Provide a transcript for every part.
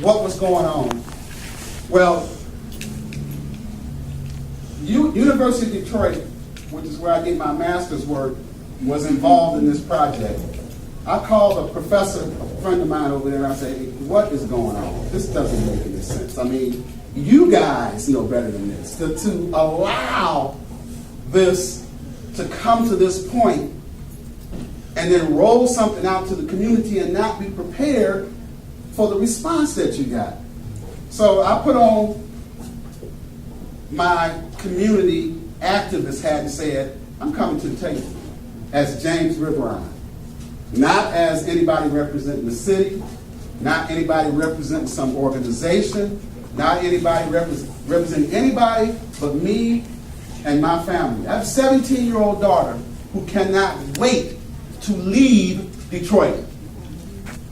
what was going on. Well, University of Detroit, which is where I did my master's work, was involved in this project. I called a professor, a friend of mine over there, and I said, hey, what is going on? This doesn't make any sense. I mean, you guys know better than this. To allow this to come to this point and then roll something out to the community and not be prepared for the response that you got. So I put on my community activist hat and said, I'm coming to the table as James Riverine. Not as anybody representing the city, not anybody representing some organization, not anybody representing anybody but me and my family. I have a 17-year-old daughter who cannot wait to leave Detroit.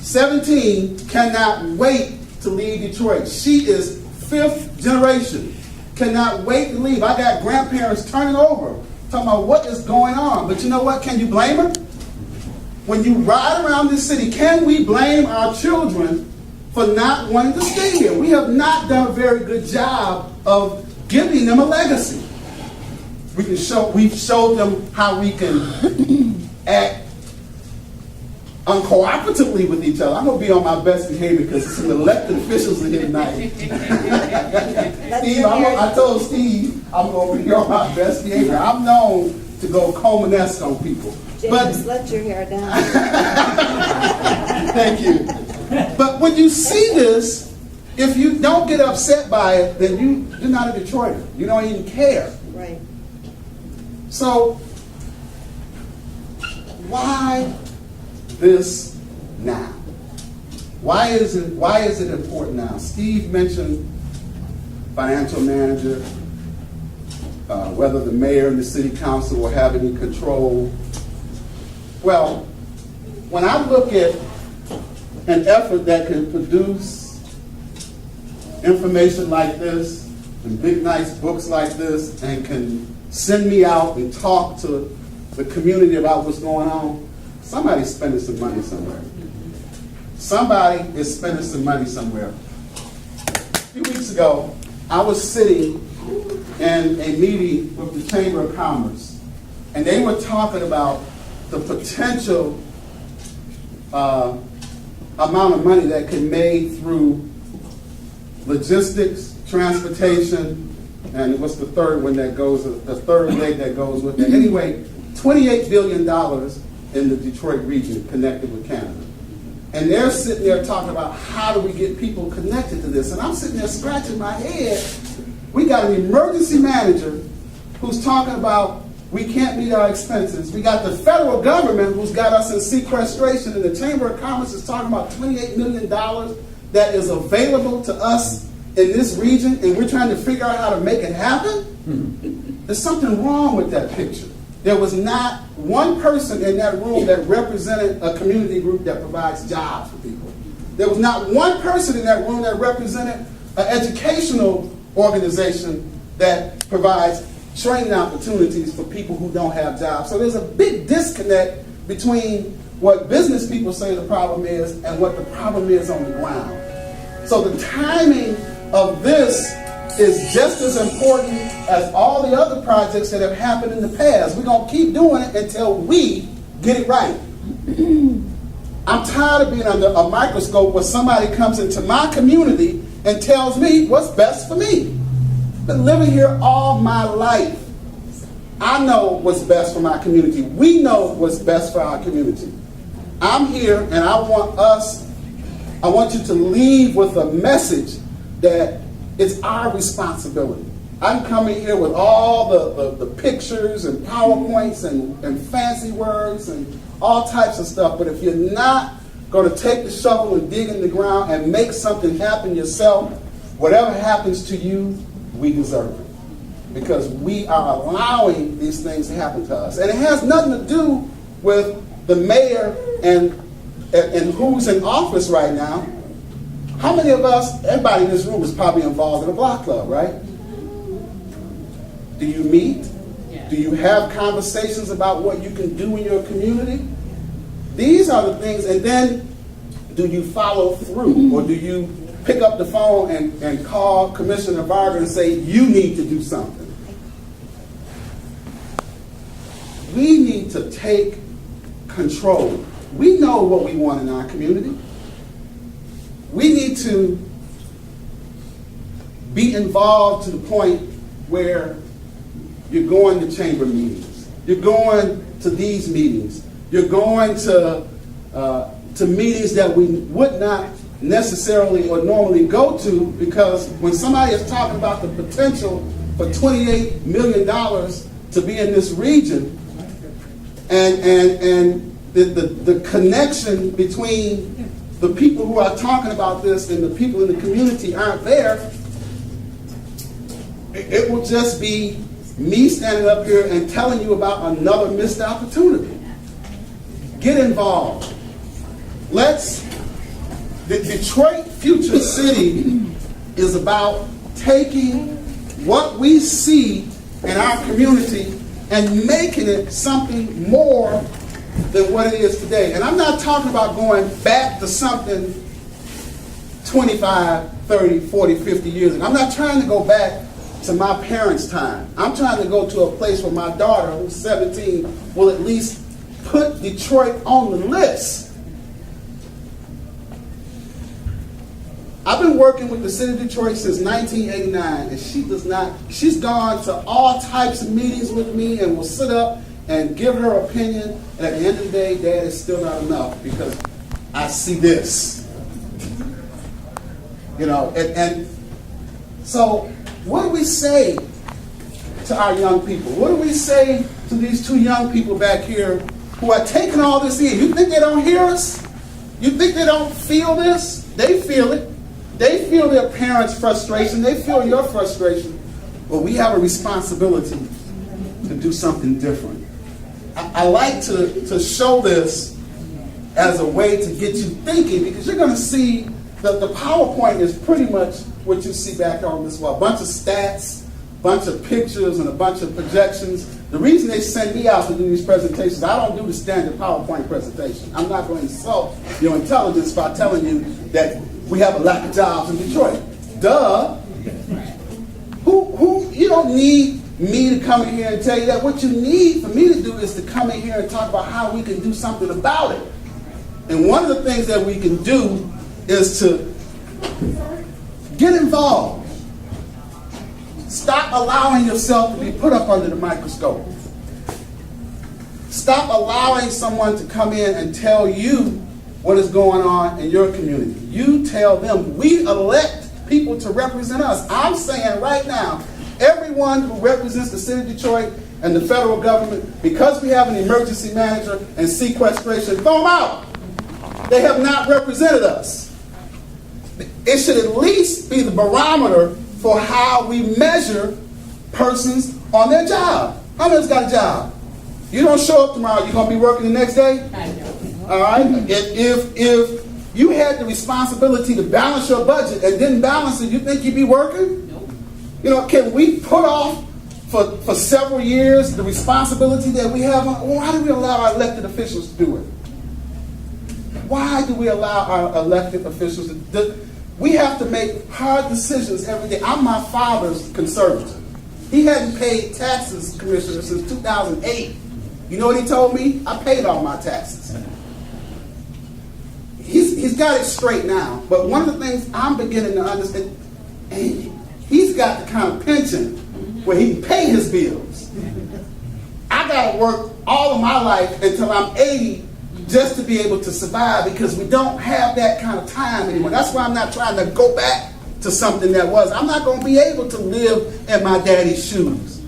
17 cannot wait to leave Detroit. She is 5th generation. Cannot wait to leave. I got grandparents turning over, talking about what is going on. But you know what? Can you blame her? When you ride around this city, can we blame our children for not wanting to stay here? We have not done a very good job of giving them a legacy. We've showed them how we can act uncooperatively with each other. I'm going to be on my best behavior because there's some elected officials in here tonight. Steve, I told Steve I'm going to be on my best behavior. I'm known to go Coleman-esque on people. James, let your hair down. Thank you. But when you see this, if you don't get upset by it, then you're not a Detroiter. You don't even care. Right. So, why this now? Why is it important now? Steve mentioned financial manager, whether the mayor and the city council will have any control. Well, when I look at an effort that can produce information like this, and big nice books like this, and can send me out and talk to the community about what's going on, somebody's spending some money somewhere. Somebody is spending some money somewhere. A few weeks ago, I was sitting in a meeting with the Chamber of Commerce, and they were talking about the potential amount of money that can be made through logistics, transportation, and what's the third one that goes, the third leg that goes with it? Anyway, $28 billion in the Detroit region connected with Canada. And they're sitting there talking about how do we get people connected to this. And I'm sitting there scratching my head. We got an emergency manager who's talking about we can't meet our expenses. We got the federal government who's got us in sequestration, and the Chamber of Commerce is talking about $28 million that is available to us in this region, and we're trying to figure out how to make it happen. There's something wrong with that picture. There was not one person in that room that represented a community group that provides jobs for people. There was not one person in that room that represented an educational organization that provides training opportunities for people who don't have jobs. So there's a big disconnect between what business people say the problem is and what the problem is on the ground. So the timing of this is just as important as all the other projects that have happened in the past. We're going to keep doing it until we get it right. I'm tired of being under a microscope where somebody comes into my community and tells me what's best for me. I've been living here all my life. I know what's best for my community. We know what's best for our community. I'm here and I want you to leave with a message that it's our responsibility. I'm coming here with all the pictures and PowerPoints and fancy words and all types of stuff, but if you're not going to take the shovel and dig in the ground and make something happen yourself, whatever happens to you, we deserve it. Because we are allowing these things to happen to us. And it has nothing to do with the mayor and who's in office right now. How many of us, everybody in this room is probably involved in a block club, right? Do you meet? Yeah. Do you have conversations about what you can do in your community? These are the things, and then do you follow through? Or do you pick up the phone and call Commissioner Varga and say, you need to do something? We need to take control. We know what we want in our community. We need to be involved to the point where you're going to chamber meetings. You're going to these meetings. You're going to meetings that we would not necessarily or normally go to, because when somebody is talking about the potential for $28 million to be in this region, and the connection between the people who are talking about this and the people in the community aren't there, it will just be me standing up here and telling you about another missed opportunity. Get involved. The Detroit Future City is about taking what we see in our community and making it something more than what it is today. And I'm not talking about going back to something 25, 30, 40, 50 years ago. I'm not trying to go back to my parents' time. I'm trying to go to a place where my daughter, who's 17, will at least put Detroit on the list. I've been working with the city of Detroit since 1989, and she's gone to all types of meetings with me and will sit up and give her opinion. And at the end of the day, Dad, is still not enough because I see this. You know, and so what do we say to our young people? What do we say to these two young people back here who are taking all this in? You think they don't hear us? You think they don't feel this? They feel it. They feel their parents' frustration. They feel your frustration. But we have a responsibility to do something different. I like to show this as a way to get you thinking, because you're going to see that the PowerPoint is pretty much what you see back on this wall. A bunch of stats, a bunch of pictures, and a bunch of projections. The reason they send me out to do these presentations, I don't do the standard PowerPoint presentation. I'm not going to insult your intelligence by telling you that we have a lack of jobs in Detroit. Duh. Who? You don't need me to come in here and tell you that. What you need for me to do is to come in here and talk about how we can do something about it. And one of the things that we can do is to get involved. Stop allowing yourself to be put up under the microscope. Stop allowing someone to come in and tell you what is going on in your community. You tell them. We elect people to represent us. I'm saying right now, everyone who represents the city of Detroit and the federal government, because we have an emergency manager and sequestration, throw them out. They have not represented us. It should at least be the barometer for how we measure persons on their job. How many's got a job? You don't show up tomorrow, you're going to be working the next day? I know. All right? If you had the responsibility to balance your budget and didn't balance it, you think you'd be working? Nope. You know, can we put off for several years the responsibility that we have? Why do we allow our elected officials to do it? Why do we allow our elected officials to do it? We have to make hard decisions every day. I'm my father's conservative. He hadn't paid taxes, Commissioner, since 2008. You know what he told me? I paid all my taxes. He's got it straight now. But one of the things I'm beginning to understand, he's got the kind of pension where he can pay his bills. I got to work all of my life until I'm 80 just to be able to survive, because we don't have that kind of time anymore. That's why I'm not trying to go back to something that was. I'm not going to be able to live in my daddy's shoes.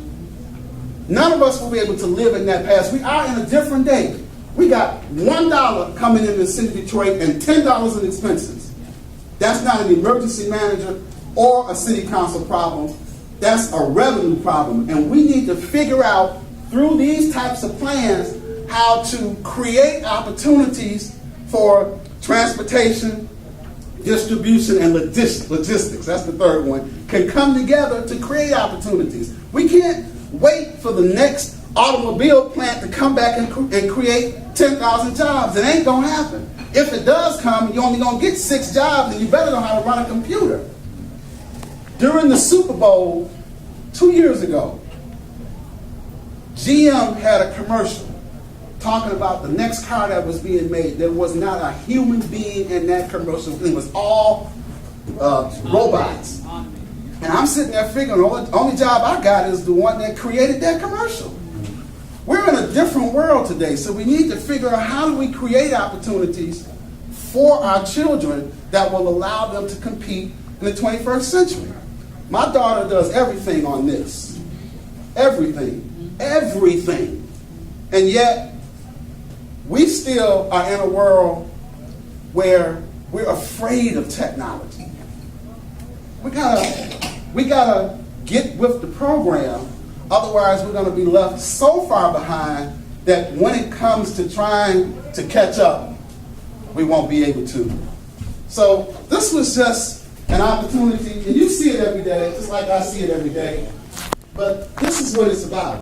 None of us will be able to live in that past. We are in a different day. We got $1 coming into the city of Detroit and $10 in expenses. That's not an emergency manager or a city council problem. That's a revenue problem. And we need to figure out through these types of plans how to create opportunities for transportation, distribution, and logistics. That's the third one. Can come together to create opportunities. We can't wait for the next automobile plant to come back and create 10,000 jobs. It ain't going to happen. If it does come, you're only going to get 6 jobs, and you better know how to run a computer. During the Super Bowl 2 years ago, GM had a commercial talking about the next car that was being made. There was not a human being in that commercial. It was all robots. And I'm sitting there figuring, the only job I got is the one that created that commercial. We're in a different world today, so we need to figure out how do we create opportunities for our children that will allow them to compete in the 21st century. My daughter does everything on this. Everything. Everything. And yet, we still are in a world where we're afraid of technology. We gotta get with the program, otherwise we're gonna be left so far behind that when it comes to trying to catch up, we won't be able to. So this was just an opportunity, and you see it every day, just like I see it every day, but this is what it's about.